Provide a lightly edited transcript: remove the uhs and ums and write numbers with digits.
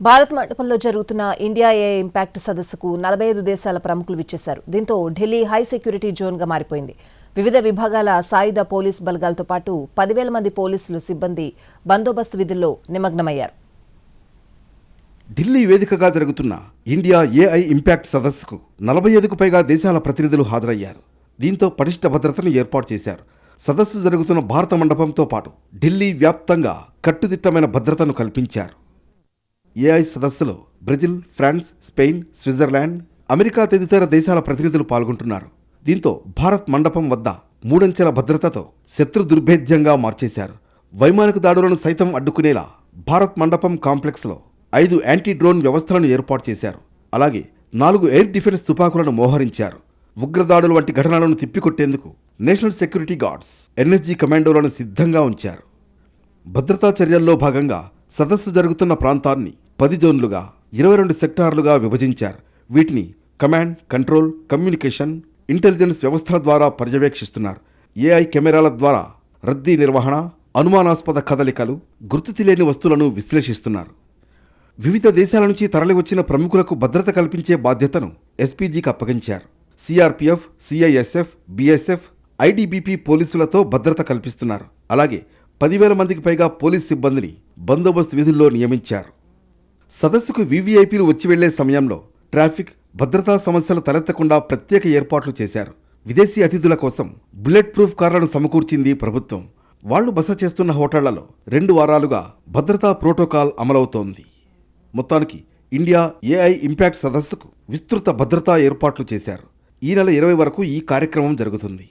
భారత్ మండపంలో జరుగుతున్న India AI impact సదస్సుకు 45 దేశాల ప్రముఖులు విచ్చేశారు. దీంతో ఢిల్లీ హై సెక్యూరిటీ జోన్గా మారిపోయింది. వివిధ విభాగాల సాయుధ పోలీస్ బలగాలతో పాటు 10,000 మంది పోలీసులు సిబ్బంది బందోబస్తు విధుల్లో నిమగ్నమయ్యారు. ఢిల్లీ వేదికగా జరుగుతున్న ఇండియా ఏఐ ఇంపాక్ట్ సదస్సుకు 45కు పైగా దేశాల ప్రతినిధులు హాజరయ్యారు. దీంతో పటిష్ట భద్రతను ఏర్పాటు చేశారు. సదస్సు జరుగుతున్న భారత మండపంతో పాటు ఢిల్లీ వ్యాప్తంగా కట్టుదిట్టమైన భద్రతను కల్పించారు. ఏఐ సదస్సులో Brazil, France, Spain, Switzerland, America తదితర దేశాల ప్రతినిధులు పాల్గొంటున్నారు. దీంతో భారత్ మండపం వద్ద 3 అంచెల భద్రతతో శత్రు దుర్భేద్యంగా మార్చేశారు. వైమానిక దాడులను సైతం అడ్డుకునేలా భారత్ మండపం కాంప్లెక్స్లో 5 యాంటీ డ్రోన్ వ్యవస్థలను ఏర్పాటు చేశారు. అలాగే 4 ఎయిర్ డిఫెన్స్ తుపాకులను మోహరించారు. ఉగ్రదాడులు వంటి ఘటనలను తిప్పికొట్టేందుకు నేషనల్ సెక్యూరిటీ గార్డ్స్, ఎన్ఎస్జీ కమాండోలను సిద్ధంగా ఉంచారు. భద్రతా చర్యల్లో భాగంగా సదస్సు జరుగుతున్న ప్రాంతాన్ని 10 జోన్లుగా 22 సెక్టార్లుగా విభజించారు. వీటిని కమాండ్, కంట్రోల్, కమ్యూనికేషన్, ఇంటెలిజెన్స్ వ్యవస్థల ద్వారా పర్యవేక్షిస్తున్నారు. ఏఐ కెమెరాల ద్వారా రద్దీ నిర్వహణ, అనుమానాస్పద కదలికలు, గుర్తు తెలియని వస్తువులను విశ్లేషిస్తున్నారు. వివిధ దేశాల నుంచి తరలివచ్చిన ప్రముఖులకు భద్రత కల్పించే బాధ్యతను ఎస్పీజీకి అప్పగించారు. సిఆర్పీఎఫ్, సిఐఎస్ఎఫ్, బీఎస్ఎఫ్, ఐడీబీపీ పోలీసులతో భద్రత కల్పిస్తున్నారు. అలాగే 10,000 మందికి పైగా పోలీస్ సిబ్బందిని బందోబస్తు విధుల్లో నియమించారు. సదస్సుకు వీవీఐపీలు వచ్చి వెళ్లే సమయంలో ట్రాఫిక్, భద్రతా సమస్యలు తలెత్తకుండా ప్రత్యేక ఏర్పాట్లు చేశారు. విదేశీ అతిథుల కోసం బుల్లెట్ ప్రూఫ్ కార్లను సమకూర్చింది ప్రభుత్వం. వాళ్లు బస చేస్తున్న హోటళ్లలో 2 వారాలుగా భద్రతా ప్రోటోకాల్ అమలవుతోంది. మొత్తానికి ఇండియా ఏఐ ఇంపాక్ట్ సదస్సుకు విస్తృత భద్రతా ఏర్పాట్లు చేశారు. ఈ నెల 20 వరకు ఈ కార్యక్రమం జరుగుతుంది.